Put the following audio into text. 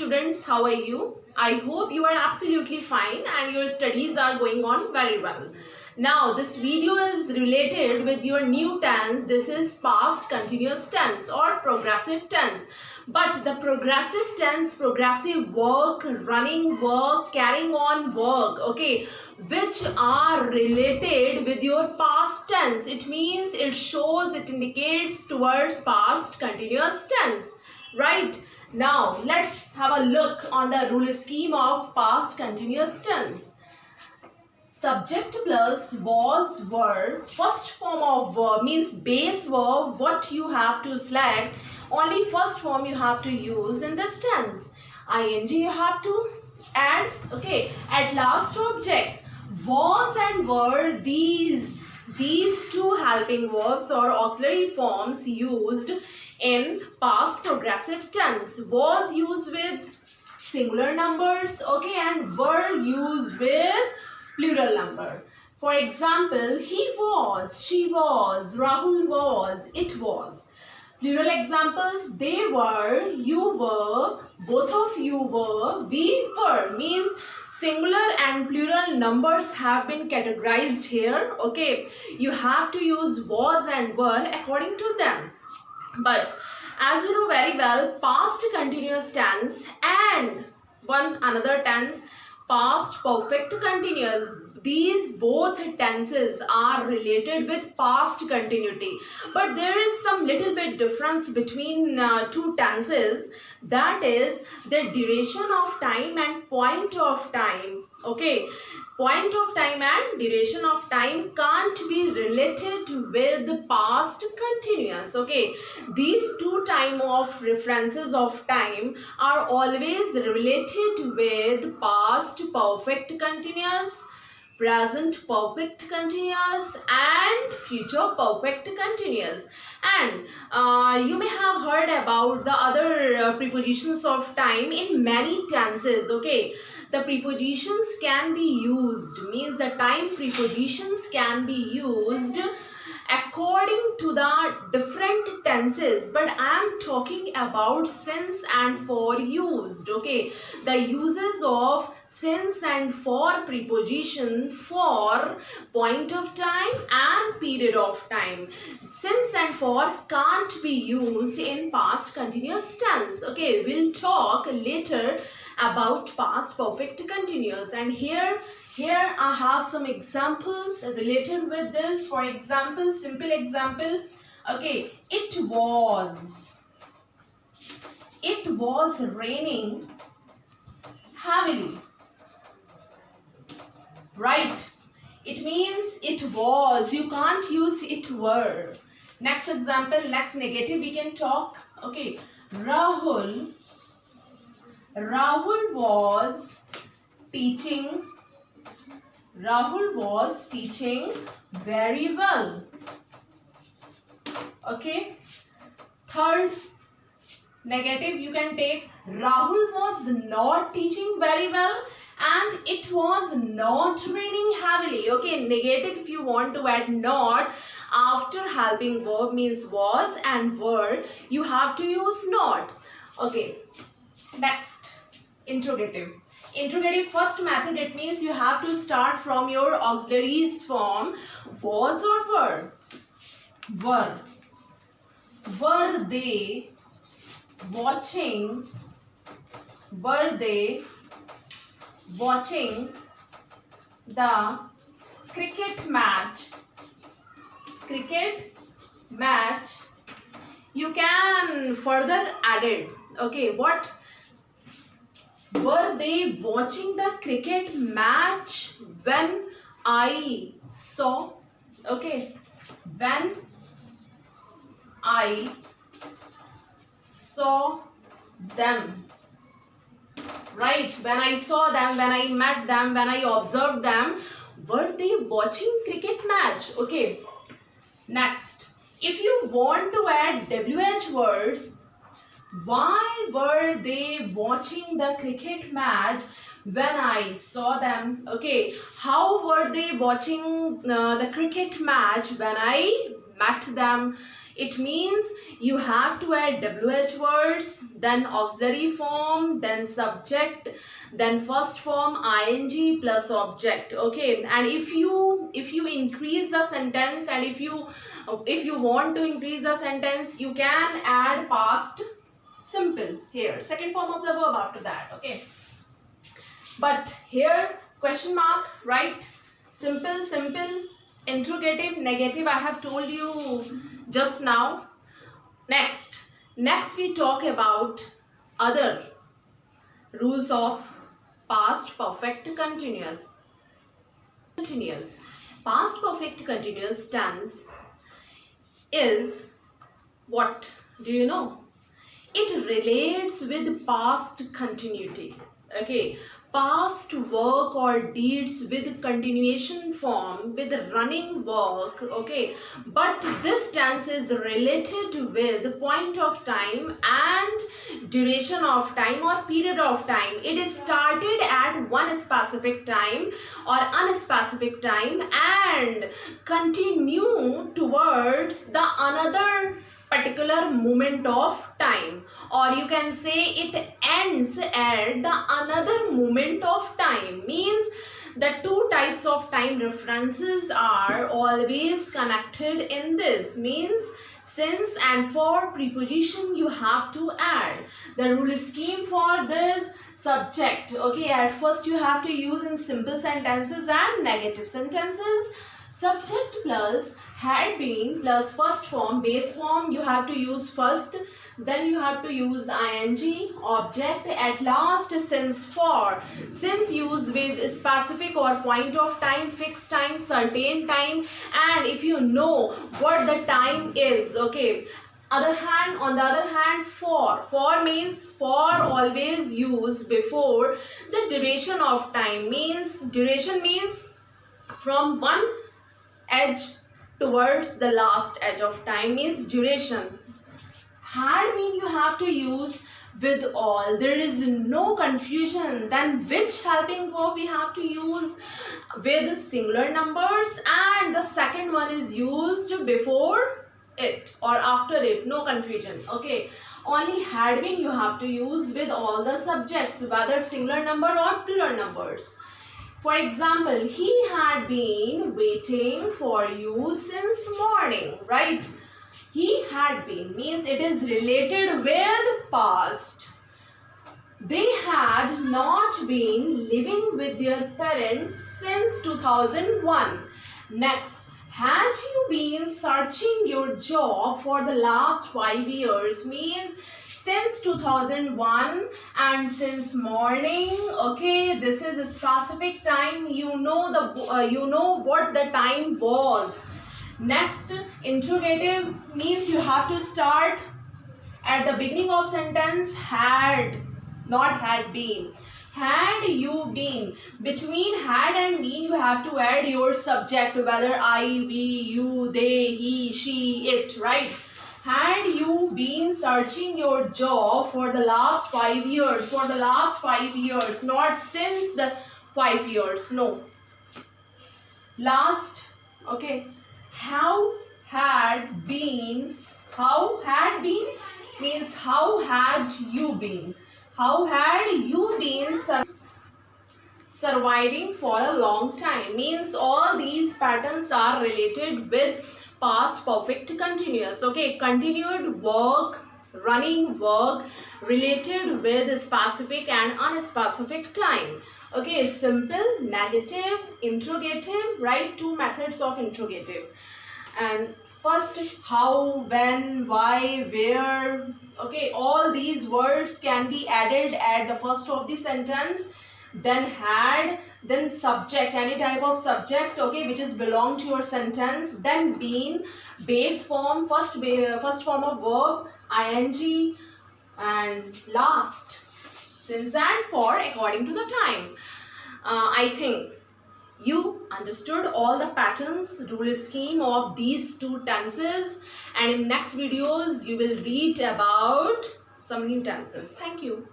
students, how are you? I hope you are absolutely fine and your studies are going on very well. Now this video is related with your new tense. This is past continuous tense or progressive tense. But the progressive tense, progressive work, running work, carrying on work, okay, which are related with your past tense. It means it shows, it indicates towards past continuous tense, right? Now let's have a look on the rule scheme of past continuous tense. Subject plus was, were, first form of verb means base verb, what you have to select, only first form you have to use in this tense. ing you have to add, okay. At last object, was and were, these two helping verbs or auxiliary forms used in past progressive tense. Was used with singular numbers, okay, and were used with plural number. For example, he was, she was, Rahul was, it was. Plural examples, they were, you were, both of you were, we were, means singular and plural numbers have been categorized here, okay. You have to use was and were according to them. But as you know very well, past continuous tense and one another tense, past perfect continuous, these both tenses are related with past continuity, but there is some little bit difference between two tenses, that is the duration of time and point of time, okay. Point of time and duration of time can't be related with past continuous, okay. These two time of references of time are always related with past perfect continuous, present perfect continuous and future perfect continuous. And you may have heard about the other prepositions of time in many tenses, okay. The prepositions can be used, means the time prepositions can be used according to the different tenses, but I am talking about since and for used, okay. The uses of since and for preposition for point of time and period of time. Since and for can't be used in past continuous tense, okay. We'll talk later about past perfect continuous, and here I have some examples related with this. For example, simple example, okay, it was raining heavily, right? It means it was, you can't use it were. Next example, next negative we can talk, okay. Rahul was teaching very well, okay. Third negative you can take, Rahul was not teaching very well and it was not raining heavily, okay. Negative if you want to add not after helping verb means was and were, you have to use not, okay. Next, interrogative. Interrogative first method, it means you have to start from your auxiliaries form, was or were. Were they watching the cricket match? You can further add it, okay. What? Were they watching the cricket match when I saw, okay, when I saw them, right? When I saw them, when I met them, when I observed them, were they watching cricket match, okay. Next, if you want to add WH words, why were they watching the cricket match when I saw them, okay. How were they watching the cricket match when I met them? It means you have to add WH words, then auxiliary form, then subject, then first form ing plus object. Okay, and if you increase the sentence, and if you want to increase the sentence, you can add past simple here, second form of the verb after that. Okay, but here question mark, right? Simple, simple, interrogative, negative, I have told you just now. Next we talk about other rules of past perfect continuous. Past perfect continuous tense is what? Do you know? It relates with past continuity. Okay, past work or deeds with continuation form, with running work. Okay, but this tense is related with point of time and duration of time or period of time. It is started at one specific time or unspecific time and continue towards the another particular moment of time, or you can say it ends at the another moment of time. Means the two types of time references are always connected in this. Means since and for preposition you have to add. The rule scheme for this: subject. Okay, at first you have to use in simple sentences and negative sentences. Subject plus had been plus first form, base form, you have to use first, then you have to use ing, object, at last since for. Since used with specific or point of time, fixed time, certain time, and if you know what the time is. Okay, on the other hand, for means for always use before the duration of time. Means duration means from one edge towards the last edge of time, means duration. Had been you have to use with all. There is no confusion. Then which helping verb we have to use with singular numbers, and the second one is used before it or after it. No confusion. Okay, only had been you have to use with all the subjects, whether singular number or plural numbers. For example, he had been waiting for you since morning, right? He had been means it is related with past. They had not been living with their parents since 2001. Next, had you been searching your job for the last 5 years? Means since 2001 and since morning. Okay, this is a specific time. You know what the time was. Next, interrogative means you have to start at the beginning of sentence. Had, not had been. Had you been. Between had and been you have to add your subject, whether I, we, you, they, he, she, it, right? Had you been searching your job for the last 5 years? For the last 5 years, not since the 5 years, no. Last, okay. How had been means how had you been? How had you been surviving for a long time? Means all these patterns are related with past perfect continuous. Okay, continued work, running work, related with specific and unspecific time. Okay, simple, negative, interrogative, right? Two methods of interrogative. And first, how, when, why, where. Okay, all these words can be added at the first of the sentence. Then had, then subject, any type of subject, okay, which is belong to your sentence. Then been, base form, first form of verb, ing, and last since and for according to the time. I think you understood all the patterns, rule scheme of these two tenses, and in next videos you will read about some new tenses. Thank you.